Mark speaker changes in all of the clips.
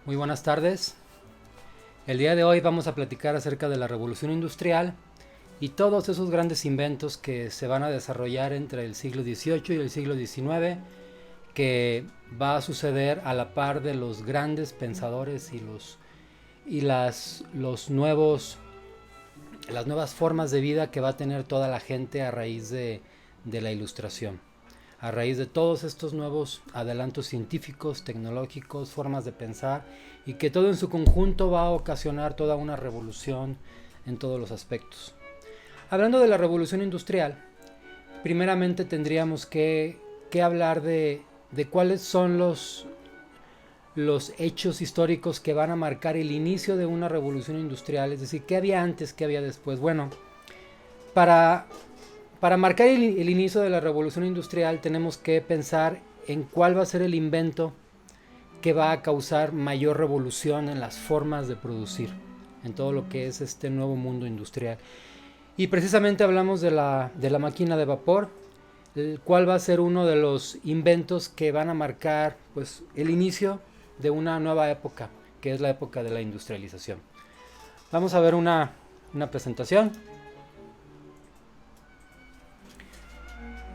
Speaker 1: Muy buenas tardes. El día de hoy vamos a platicar acerca de la revolución industrial y todos esos grandes inventos que se van a desarrollar entre el siglo XVIII y el siglo XIX, que va a suceder a la par de los grandes pensadores y las nuevas formas de vida que va a tener toda la gente a raíz de la ilustración, a raíz de todos estos nuevos adelantos científicos, tecnológicos, formas de pensar, y que todo en su conjunto va a ocasionar toda una revolución en todos los aspectos. Hablando de la revolución industrial, primeramente tendríamos que hablar de cuáles son los hechos históricos que van a marcar el inicio de una revolución industrial, es decir, qué había antes, qué había después. Bueno, para, para marcar el inicio de la revolución industrial tenemos que pensar en cuál va a ser el invento que va a causar mayor revolución en las formas de producir, en todo lo que es este nuevo mundo industrial. Y precisamente hablamos de la máquina de vapor, el cual va a ser uno de los inventos que van a marcar pues, el inicio de una nueva época, que es la época de la industrialización. Vamos a ver una presentación.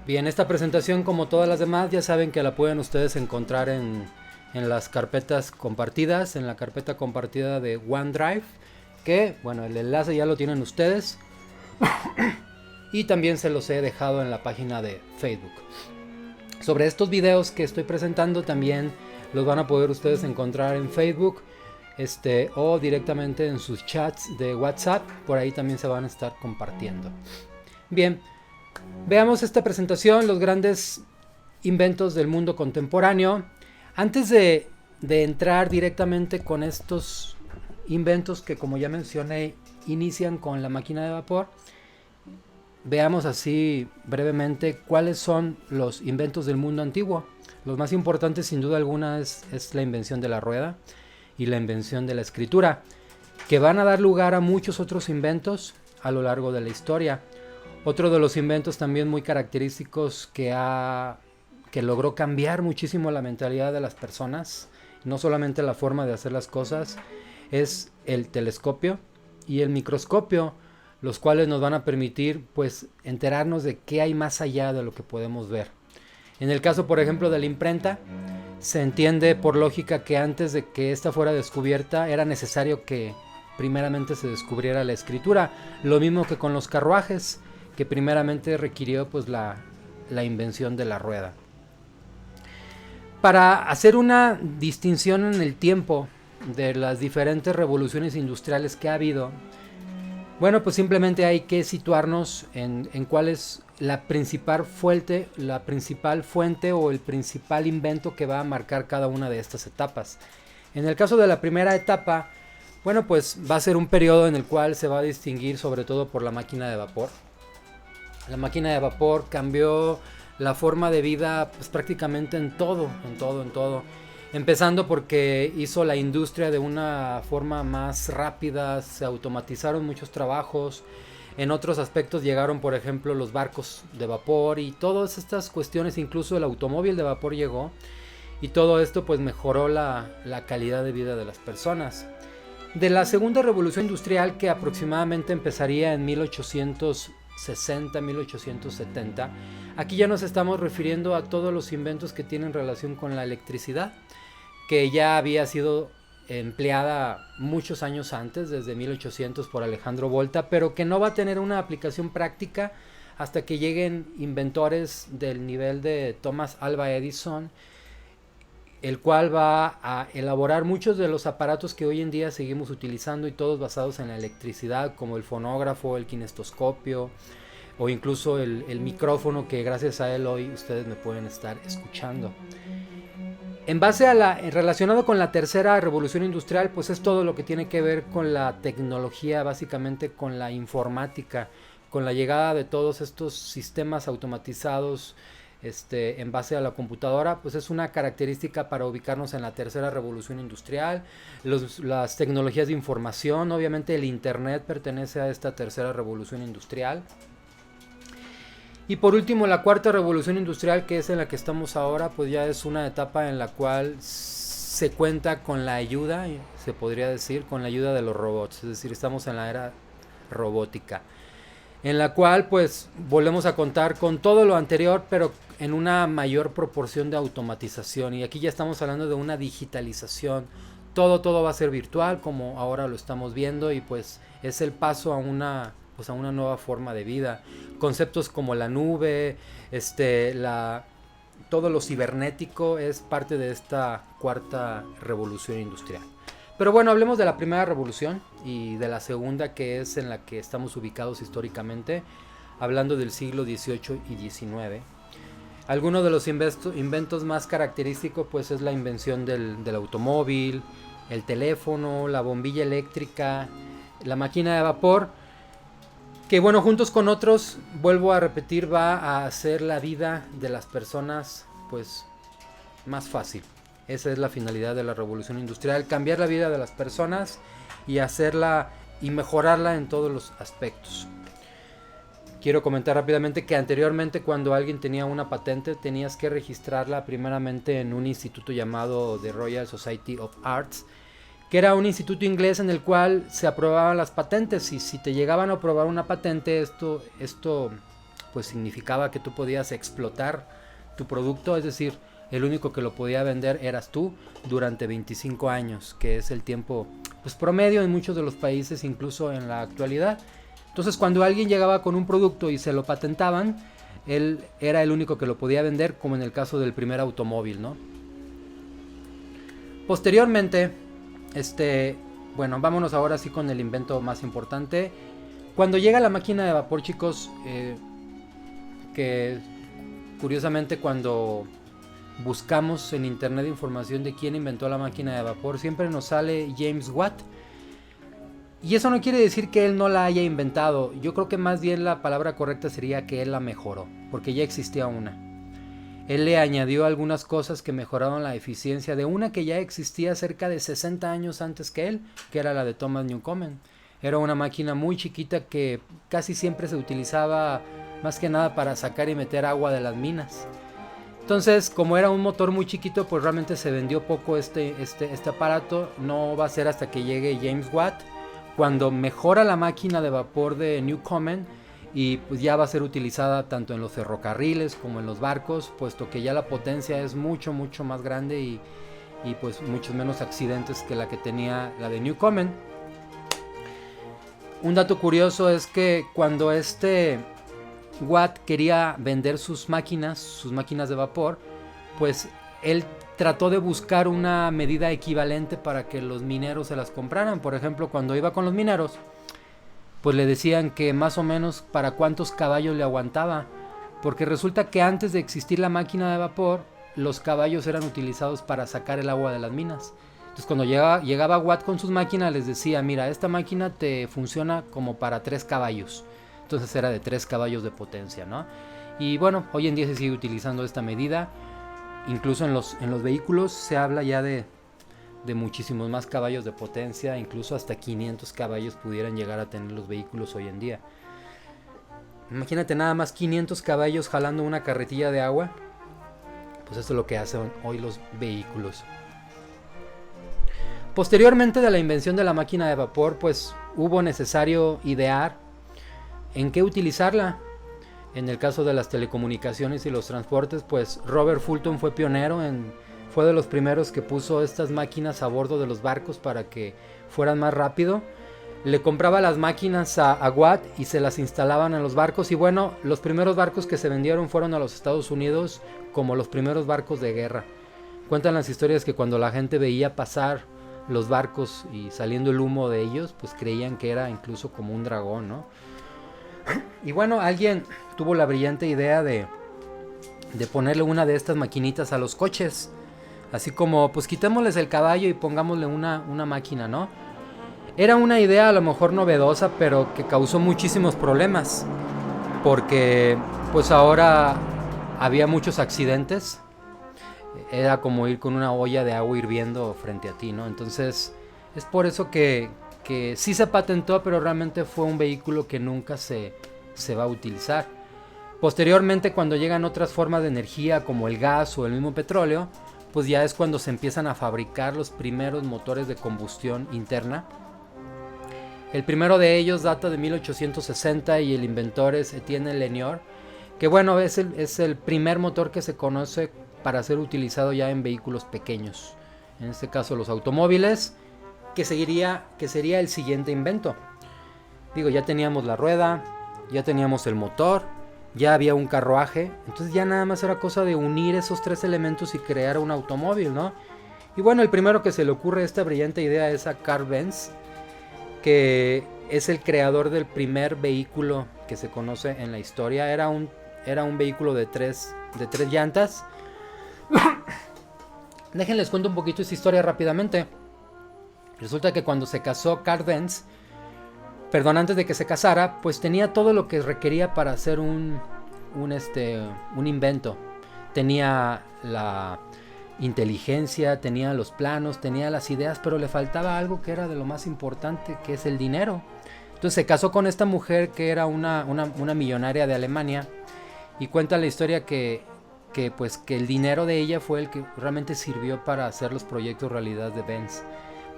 Speaker 1: Bien, esta presentación, como todas las demás, ya saben que la pueden ustedes encontrar en las carpetas compartidas, en la carpeta compartida de OneDrive, que, bueno, el enlace ya lo tienen ustedes. Y también se los he dejado en la página de Facebook. Sobre estos videos que estoy presentando también los van a poder ustedes encontrar en Facebook, o directamente en sus chats de WhatsApp. Por ahí también se van a estar compartiendo. Bien, veamos esta presentación, los grandes inventos del mundo contemporáneo. Antes de entrar directamente con estos inventos que, como ya mencioné, inician con la máquina de vapor, veamos así brevemente cuáles son los inventos del mundo antiguo. Los más importantes, sin duda alguna, es la invención de la rueda y la invención de la escritura, que van a dar lugar a muchos otros inventos a lo largo de la historia. Otro de los inventos también muy característicos que logró cambiar muchísimo la mentalidad de las personas, no solamente la forma de hacer las cosas, es el telescopio y el microscopio, los cuales nos van a permitir pues enterarnos de qué hay más allá de lo que podemos ver. En el caso, por ejemplo, de la imprenta, se entiende por lógica que antes de que esta fuera descubierta era necesario que primeramente se descubriera la escritura, lo mismo que con los carruajes, que primeramente requirió pues la invención de la rueda. Para hacer una distinción en el tiempo de las diferentes revoluciones industriales que ha habido, bueno, pues simplemente hay que situarnos en cuál es la principal fuente o el principal invento que va a marcar cada una de estas etapas. En el caso de la primera etapa, bueno, pues va a ser un periodo en el cual se va a distinguir sobre todo por la máquina de vapor. La máquina de vapor cambió la forma de vida pues prácticamente en todo. Empezando porque hizo la industria de una forma más rápida, se automatizaron muchos trabajos. En otros aspectos llegaron, por ejemplo, los barcos de vapor y todas estas cuestiones, incluso el automóvil de vapor llegó. Y todo esto pues mejoró la calidad de vida de las personas. De la segunda revolución industrial, que aproximadamente empezaría en 1860, 1870, aquí ya nos estamos refiriendo a todos los inventos que tienen relación con la electricidad, que ya había sido empleada muchos años antes, desde 1800 por Alejandro Volta, pero que no va a tener una aplicación práctica hasta que lleguen inventores del nivel de Thomas Alva Edison, el cual va a elaborar muchos de los aparatos que hoy en día seguimos utilizando, y todos basados en la electricidad, como el fonógrafo, el kinestoscopio o incluso el micrófono, que gracias a él hoy ustedes me pueden estar escuchando. En base a relacionado con la tercera revolución industrial, pues es todo lo que tiene que ver con la tecnología, básicamente con la informática, con la llegada de todos estos sistemas automatizados, en base a la computadora, pues es una característica para ubicarnos en la tercera revolución industrial. Las tecnologías de información, obviamente el internet pertenece a esta tercera revolución industrial. Y por último, la cuarta revolución industrial, que es en la que estamos ahora, pues ya es una etapa en la cual se cuenta con la ayuda, se podría decir, con la ayuda de los robots. Es decir, estamos en la era robótica, en la cual pues volvemos a contar con todo lo anterior, pero en una mayor proporción de automatización. Y aquí ya estamos hablando de una digitalización. Todo va a ser virtual, como ahora lo estamos viendo, y pues es el paso a una nueva forma de vida. Conceptos como la nube, todo lo cibernético es parte de esta cuarta revolución industrial. Pero bueno, hablemos de la primera revolución y de la segunda, que es en la que estamos ubicados históricamente, hablando del siglo XVIII y XIX. Algunos de los inventos más característicos pues es la invención del automóvil, el teléfono, la bombilla eléctrica, la máquina de vapor, que bueno, juntos con otros, vuelvo a repetir, va a hacer la vida de las personas pues más fácil. Esa es la finalidad de la revolución industrial, cambiar la vida de las personas y hacerla y mejorarla en todos los aspectos. Quiero comentar rápidamente que anteriormente, cuando alguien tenía una patente, tenías que registrarla primeramente en un instituto llamado The Royal Society of Arts, que era un instituto inglés en el cual se aprobaban las patentes. Y si te llegaban a aprobar una patente, esto pues significaba que tú podías explotar tu producto, es decir, el único que lo podía vender eras tú durante 25 años, que es el tiempo pues promedio en muchos de los países, incluso en la actualidad. Entonces, cuando alguien llegaba con un producto y se lo patentaban, él era el único que lo podía vender, como en el caso del primer automóvil, ¿no? Posteriormente, bueno, vámonos ahora sí con el invento más importante. Cuando llega la máquina de vapor, chicos, que curiosamente cuando buscamos en internet información de quién inventó la máquina de vapor, siempre nos sale James Watt. Y eso no quiere decir que él no la haya inventado. Yo creo que más bien la palabra correcta sería que él la mejoró, porque ya existía una. Él le añadió algunas cosas que mejoraron la eficiencia de una que ya existía cerca de 60 años antes que él, que era la de Thomas Newcomen. Era una máquina muy chiquita que casi siempre se utilizaba más que nada para sacar y meter agua de las minas. Entonces, como era un motor muy chiquito, pues realmente se vendió poco este aparato. No va a ser hasta que llegue James Watt, cuando mejora la máquina de vapor de Newcomen, y pues ya va a ser utilizada tanto en los ferrocarriles como en los barcos, puesto que ya la potencia es mucho más grande y pues muchos menos accidentes que la que tenía la de Newcomen. Un dato curioso es que cuando Watt quería vender sus máquinas de vapor, pues él trató de buscar una medida equivalente para que los mineros se las compraran. Por ejemplo, cuando iba con los mineros, pues le decían que más o menos para cuántos caballos le aguantaba, porque resulta que antes de existir la máquina de vapor, los caballos eran utilizados para sacar el agua de las minas. Entonces cuando llegaba Watt con sus máquinas, les decía: mira, esta máquina te funciona como para 3 caballos. Entonces era de 3 caballos de potencia, ¿no? Y bueno, hoy en día se sigue utilizando esta medida. Incluso en los vehículos se habla ya de muchísimos más caballos de potencia. Incluso hasta 500 caballos pudieran llegar a tener los vehículos hoy en día. Imagínate nada más 500 caballos jalando una carretilla de agua. Pues esto es lo que hacen hoy los vehículos. Posteriormente de la invención de la máquina de vapor, pues hubo necesario idear en qué utilizarla. En el caso de las telecomunicaciones y los transportes, pues Robert Fulton fue pionero, fue de los primeros que puso estas máquinas a bordo de los barcos para que fueran más rápido. Le compraba las máquinas a Watt y se las instalaban en los barcos. Y bueno, los primeros barcos que se vendieron fueron a los Estados Unidos como los primeros barcos de guerra. Cuentan las historias que cuando la gente veía pasar los barcos y saliendo el humo de ellos, pues creían que era incluso como un dragón, ¿no? Y bueno, alguien tuvo la brillante idea de ponerle una de estas maquinitas a los coches. Así como, pues quitémosles el caballo y pongámosle una máquina, ¿no? Era una idea a lo mejor novedosa, pero que causó muchísimos problemas. Porque pues ahora había muchos accidentes. Era como ir con una olla de agua hirviendo frente a ti, ¿no? Entonces es por eso que sí se patentó, pero realmente fue un vehículo que nunca se va a utilizar. Posteriormente, cuando llegan otras formas de energía como el gas o el mismo petróleo, pues ya es cuando se empiezan a fabricar los primeros motores de combustión interna. El primero de ellos data de 1860 y el inventor es Etienne Lenoir, que bueno, es el primer motor que se conoce para ser utilizado ya en vehículos pequeños, en este caso los automóviles, que sería el siguiente invento. Digo, ya teníamos la rueda, ya teníamos el motor, ya había un carruaje, entonces ya nada más era cosa de unir esos tres elementos y crear un automóvil, ¿no? Y bueno, el primero que se le ocurre esta brillante idea es a Carl Benz, que es el creador del primer vehículo que se conoce en la historia. Era un vehículo de tres llantas. Déjenles cuento un poquito esta historia rápidamente. Resulta que cuando se casó Carl Benz, antes de que se casara, pues tenía todo lo que requería para hacer un invento. Tenía la inteligencia, tenía los planos, tenía las ideas, pero le faltaba algo que era de lo más importante, que es el dinero. Entonces se casó con esta mujer que era una millonaria de Alemania, y cuenta la historia que el dinero de ella fue el que realmente sirvió para hacer los proyectos realidad de Benz.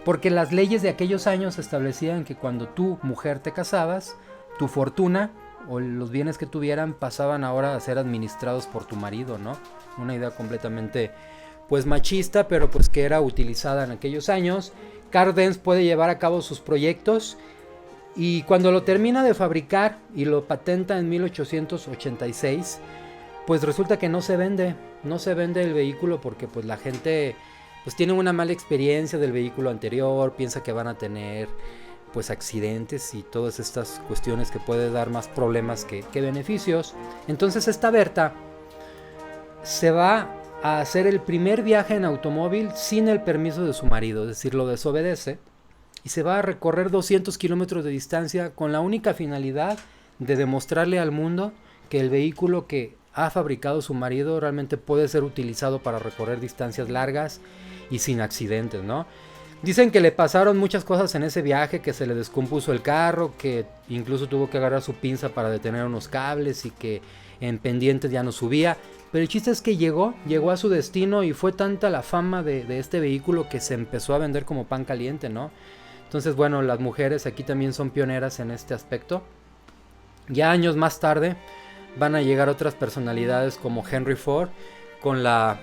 Speaker 1: Porque las leyes de aquellos años establecían que cuando tú, mujer, te casabas, tu fortuna o los bienes que tuvieran pasaban ahora a ser administrados por tu marido, ¿no? Una idea completamente pues machista, pero pues que era utilizada en aquellos años. Carl Benz puede llevar a cabo sus proyectos, y cuando lo termina de fabricar y lo patenta en 1886, pues resulta que no se vende el vehículo, porque pues la gente pues tiene una mala experiencia del vehículo anterior, piensa que van a tener pues accidentes y todas estas cuestiones que puede dar más problemas que beneficios. Entonces esta Berta se va a hacer el primer viaje en automóvil sin el permiso de su marido, es decir, lo desobedece, y se va a recorrer 200 kilómetros de distancia con la única finalidad de demostrarle al mundo que el vehículo que ha fabricado su marido realmente puede ser utilizado para recorrer distancias largas y sin accidentes, ¿no? Dicen que le pasaron muchas cosas en ese viaje, que se le descompuso el carro, que incluso tuvo que agarrar su pinza para detener unos cables y que en pendientes ya no subía. Pero el chiste es que llegó a su destino, y fue tanta la fama de este vehículo que se empezó a vender como pan caliente, ¿no? Entonces, bueno, las mujeres aquí también son pioneras en este aspecto. Ya años más tarde van a llegar otras personalidades como Henry Ford con la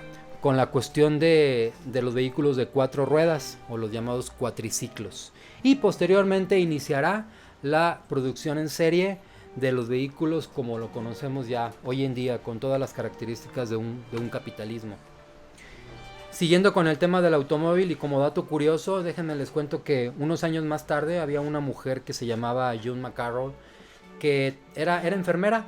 Speaker 1: cuestión de los vehículos de 4 ruedas, o los llamados cuatriciclos. Y posteriormente iniciará la producción en serie de los vehículos como lo conocemos ya hoy en día, con todas las características de un capitalismo. Siguiendo con el tema del automóvil, y como dato curioso, déjenme les cuento que unos años más tarde había una mujer que se llamaba June McCarroll, que era enfermera.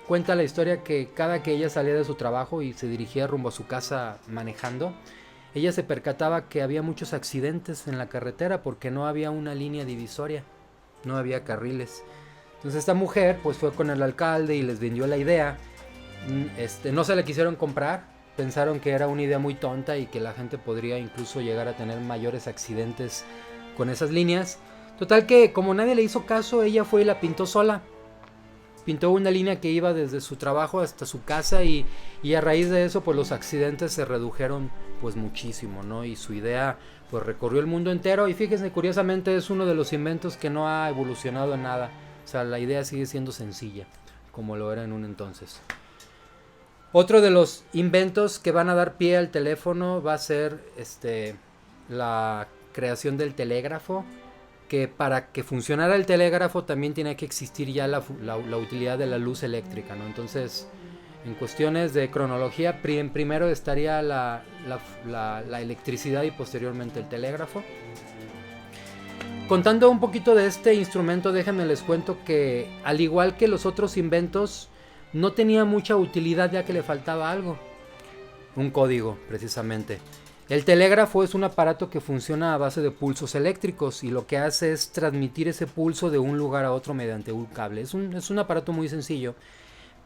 Speaker 1: Cuenta la historia que cada que ella salía de su trabajo y se dirigía rumbo a su casa manejando, ella se percataba que había muchos accidentes en la carretera porque no había una línea divisoria, no había carriles. Entonces esta mujer pues fue con el alcalde y les vendió la idea. No se la quisieron comprar. Pensaron que era una idea muy tonta y que la gente podría incluso llegar a tener mayores accidentes con esas líneas. Total que como nadie le hizo caso, ella fue y la pintó sola. Pintó una línea que iba desde su trabajo hasta su casa, y a raíz de eso pues los accidentes se redujeron pues muchísimo, ¿no? Y su idea pues recorrió el mundo entero, y fíjense, curiosamente es uno de los inventos que no ha evolucionado en nada. O sea, la idea sigue siendo sencilla, como lo era en un entonces. Otro de los inventos que van a dar pie al teléfono va a ser la creación del telégrafo, que para que funcionara el telégrafo también tenía que existir ya la utilidad de la luz eléctrica, ¿no? Entonces, en cuestiones de cronología, primero estaría la electricidad y posteriormente el telégrafo. Contando un poquito de este instrumento, déjenme les cuento que al igual que los otros inventos, no tenía mucha utilidad ya que le faltaba algo, un código precisamente. El telégrafo es un aparato que funciona a base de pulsos eléctricos, y lo que hace es transmitir ese pulso de un lugar a otro mediante un cable. Es un aparato muy sencillo,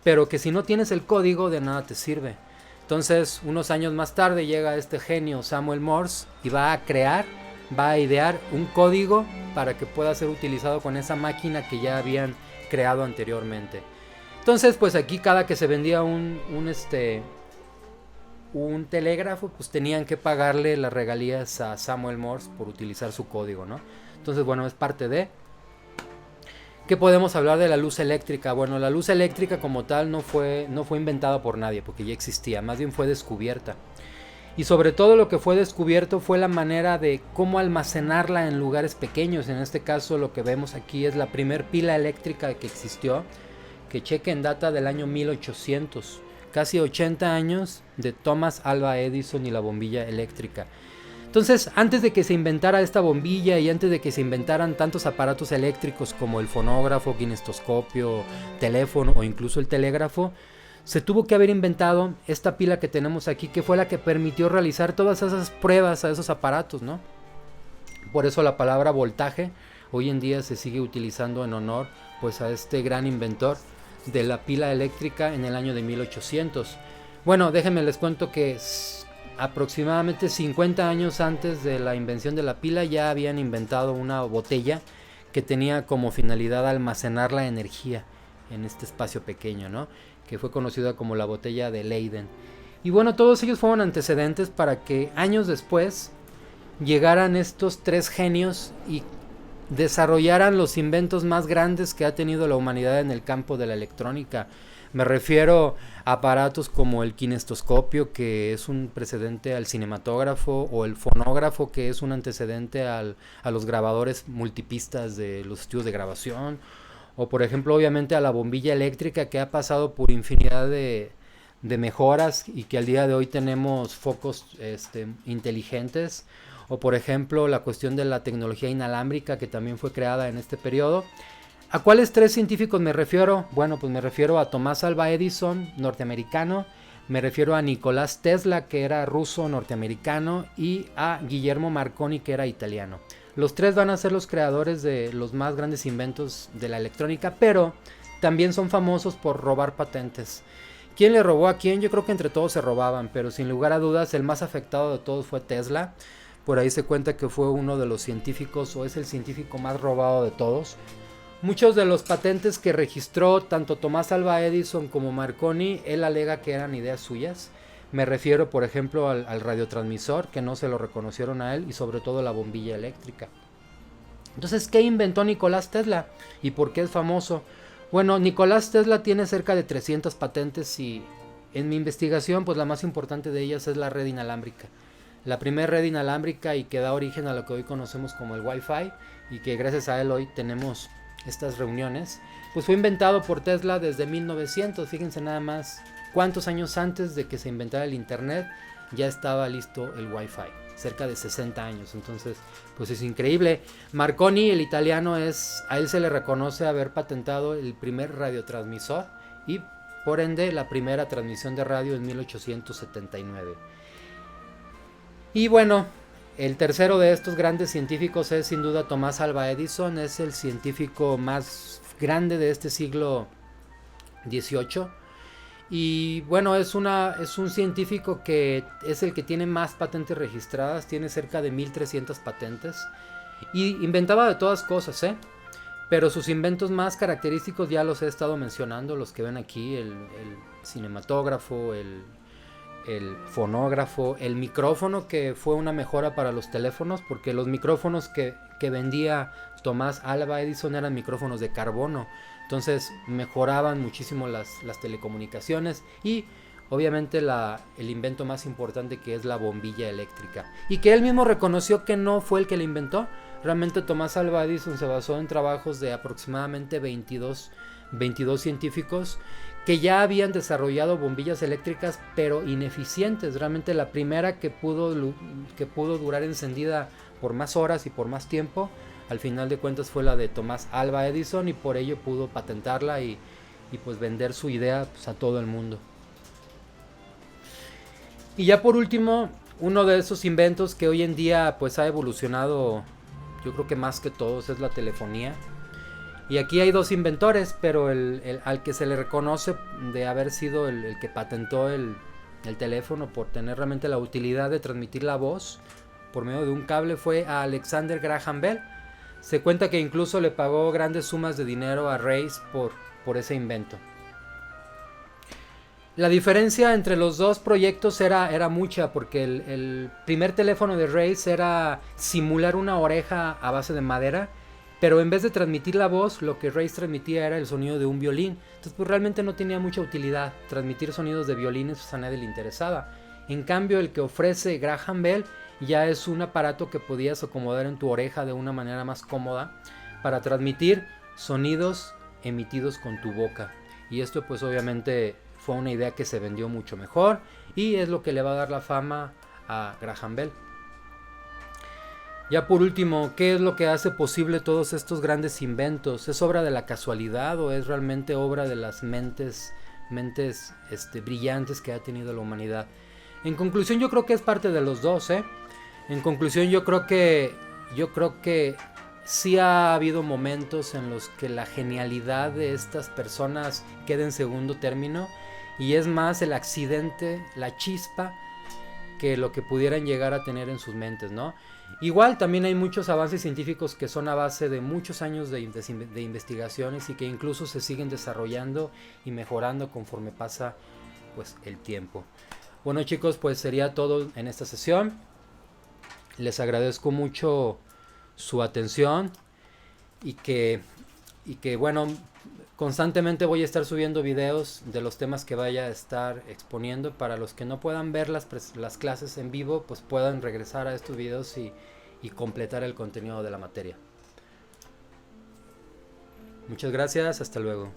Speaker 1: pero que si no tienes el código de nada te sirve. Entonces, unos años más tarde llega este genio Samuel Morse y va a idear un código para que pueda ser utilizado con esa máquina que ya habían creado anteriormente. Entonces, pues aquí cada que se vendía un un telégrafo, pues tenían que pagarle las regalías a Samuel Morse por utilizar su código, ¿no? Entonces, bueno, es parte de... ¿Qué podemos hablar de la luz eléctrica? Bueno, la luz eléctrica como tal no fue inventada por nadie, porque ya existía, más bien fue descubierta. Y sobre todo lo que fue descubierto fue la manera de cómo almacenarla en lugares pequeños. En este caso lo que vemos aquí es la primer pila eléctrica que existió, que chequen, data del año 1800. Casi 80 años de Thomas Alva Edison y la bombilla eléctrica. Entonces, antes de que se inventara esta bombilla y antes de que se inventaran tantos aparatos eléctricos como el fonógrafo, kinestoscopio, teléfono o incluso el telégrafo, se tuvo que haber inventado esta pila que tenemos aquí, que fue la que permitió realizar todas esas pruebas a esos aparatos, ¿no? Por eso la palabra voltaje hoy en día se sigue utilizando en honor pues a este gran inventor de la pila eléctrica en el año de 1800. Bueno, déjenme les cuento que aproximadamente 50 años antes de la invención de la pila ya habían inventado una botella que tenía como finalidad almacenar la energía en este espacio pequeño, ¿no? Que fue conocida como la botella de Leyden. Y bueno, todos ellos fueron antecedentes para que años después llegaran estos tres genios y desarrollaran los inventos más grandes que ha tenido la humanidad en el campo de la electrónica. Me refiero a aparatos como el kinestoscopio, que es un precedente al cinematógrafo, o el fonógrafo, que es un antecedente a los grabadores multipistas de los estudios de grabación, o por ejemplo obviamente a la bombilla eléctrica, que ha pasado por infinidad de mejoras y que al día de hoy tenemos focos inteligentes, o por ejemplo la cuestión de la tecnología inalámbrica, que también fue creada en este periodo. ¿A cuáles tres científicos me refiero? Bueno, pues me refiero a Tomás Alva Edison, norteamericano, me refiero a Nicolás Tesla, que era ruso norteamericano, y a Guillermo Marconi, que era italiano. Los tres van a ser los creadores de los más grandes inventos de la electrónica, pero también son famosos por robar patentes. ¿Quién le robó a quién? Yo creo que entre todos se robaban, pero sin lugar a dudas el más afectado de todos fue Tesla. Por ahí se cuenta que fue uno de los científicos, o es el científico más robado de todos. Muchos de los patentes que registró tanto Tomás Alva Edison como Marconi, él alega que eran ideas suyas. Me refiero, por ejemplo, al radiotransmisor, que no se lo reconocieron a él, y sobre todo la bombilla eléctrica. Entonces, ¿qué inventó Nicolás Tesla? ¿Y por qué es famoso? Bueno, Nicolás Tesla tiene cerca de 300 patentes y en mi investigación, pues la más importante de ellas es la red inalámbrica. La primera red inalámbrica y que da origen a lo que hoy conocemos como el Wi-Fi, y que gracias a él hoy tenemos estas reuniones, pues fue inventado por Tesla desde 1900. Fíjense nada más cuántos años antes de que se inventara el internet ya estaba listo el Wi-Fi, cerca de 60 años. Entonces pues es increíble. Marconi, el italiano, a él se le reconoce haber patentado el primer radiotransmisor y por ende la primera transmisión de radio en 1879. Y bueno, el tercero de estos grandes científicos es sin duda Tomás Alva Edison. Es el científico más grande de este siglo XVIII. Y bueno, es un científico que es el que tiene más patentes registradas. Tiene cerca de 1300 patentes. Y inventaba de todas cosas, pero sus inventos más característicos ya los he estado mencionando. Los que ven aquí, el cinematógrafo, el fonógrafo, el micrófono, que fue una mejora para los teléfonos, porque los micrófonos que vendía Tomás Alva Edison eran micrófonos de carbono, entonces mejoraban muchísimo las telecomunicaciones. Y obviamente el invento más importante, que es la bombilla eléctrica, y que él mismo reconoció que no fue el que la inventó. Realmente Tomás Alva Edison se basó en trabajos de aproximadamente 22 científicos que ya habían desarrollado bombillas eléctricas, pero ineficientes. Realmente la primera que pudo durar encendida por más horas y por más tiempo, al final de cuentas fue la de Tomás Alva Edison, y por ello pudo patentarla y pues vender su idea pues a todo el mundo. Y ya por último, uno de esos inventos que hoy en día pues ha evolucionado, yo creo que más que todos, es la telefonía. Y aquí hay dos inventores, pero al que se le reconoce de haber sido el que patentó el teléfono por tener realmente la utilidad de transmitir la voz por medio de un cable fue a Alexander Graham Bell. Se cuenta que incluso le pagó grandes sumas de dinero a Reis por ese invento. La diferencia entre los dos proyectos era mucha, porque el primer teléfono de Raze era simular una oreja a base de madera, pero en vez de transmitir la voz, lo que Raze transmitía era el sonido de un violín. Entonces pues realmente no tenía mucha utilidad. Transmitir sonidos de violines pues a nadie le interesaba. En cambio el que ofrece Graham Bell ya es un aparato que podías acomodar en tu oreja de una manera más cómoda para transmitir sonidos emitidos con tu boca. Y esto pues obviamente fue una idea que se vendió mucho mejor y es lo que le va a dar la fama a Graham Bell. Ya por último, ¿qué es lo que hace posible todos estos grandes inventos? ¿Es obra de la casualidad o es realmente obra de las mentes brillantes que ha tenido la humanidad? En conclusión, yo creo que es parte de los dos, ¿eh? En conclusión, yo creo que sí ha habido momentos en los que la genialidad de estas personas queda en segundo término y es más el accidente, la chispa, que lo que pudieran llegar a tener en sus mentes, ¿no? Igual también hay muchos avances científicos que son a base de muchos años de investigaciones y que incluso se siguen desarrollando y mejorando conforme pasa pues el tiempo. Bueno chicos, pues sería todo en esta sesión. Les agradezco mucho su atención y que bueno, constantemente voy a estar subiendo videos de los temas que vaya a estar exponiendo. Para los que no puedan ver las clases en vivo, pues puedan regresar a estos videos y completar el contenido de la materia. Muchas gracias, hasta luego.